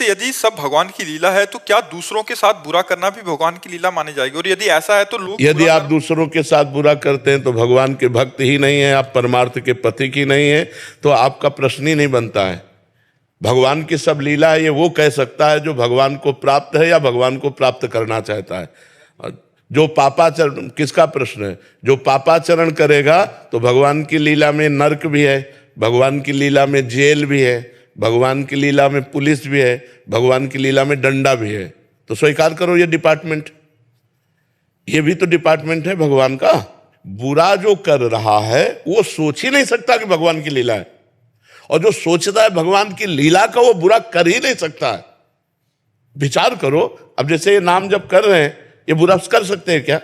यदि सब भगवान की लीला है तो क्या दूसरों के साथ बुरा करना भी भगवान की लीला मानी जाएगी? और यदि ऐसा है तो लोग यदि आप दूसरों के साथ बुरा करते हैं तो भगवान के भक्त ही नहीं है, आप परमार्थ के पथिक ही नहीं है, तो आपका प्रश्न ही नहीं बनता है। भगवान की सब लीला है ये वो कह सकता है जो भगवान को प्राप्त है या भगवान को प्राप्त करना चाहता है। जो पापाचरण, किसका प्रश्न है? जो पापाचरण करेगा तो भगवान की लीला में नरक भी है, भगवान की लीला में जेल भी है, भगवान की लीला में पुलिस भी है, भगवान की लीला में डंडा भी है। तो स्वीकार करो ये डिपार्टमेंट, ये भी तो डिपार्टमेंट है भगवान का। बुरा जो कर रहा है वो सोच ही नहीं सकता कि भगवान की लीला है, और जो सोचता है भगवान की लीला का वो बुरा कर ही नहीं सकता है। विचार करो, अब जैसे ये नाम जब कर रहे हैं ये बुरा कर सकते हैं क्या?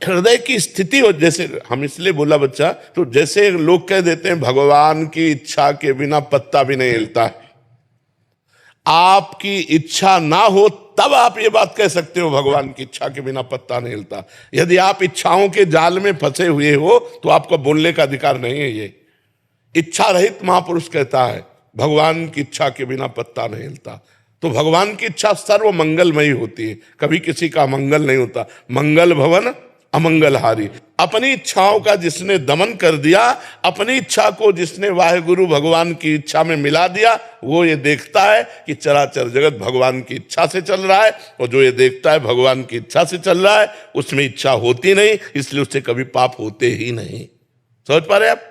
हृदय की स्थिति हो, जैसे हम इसलिए बोला बच्चा, तो जैसे लोग कह देते हैं भगवान की इच्छा के बिना पत्ता भी नहीं हिलता है। आपकी इच्छा ना हो तब आप ये बात कह सकते हो भगवान की इच्छा के बिना पत्ता नहीं हिलता। यदि आप इच्छाओं के जाल में फंसे हुए हो तो आपको बोलने का अधिकार नहीं है। ये इच्छा रहित महापुरुष कहता है भगवान की इच्छा के बिना पत्ता नहीं हिलता। तो भगवान की इच्छा सर्व मंगलमयी होती है, कभी किसी का मंगल नहीं होता। मंगल भवन अमंगलहारी। अपनी इच्छाओं का जिसने दमन कर दिया, अपनी इच्छा को जिसने वाहेगुरु भगवान की इच्छा में मिला दिया, वो ये देखता है कि चराचर जगत भगवान की इच्छा से चल रहा है, और जो ये देखता है भगवान की इच्छा से चल रहा है उसमें इच्छा होती नहीं, इसलिए उससे कभी पाप होते ही नहीं। समझ पा रहे आप?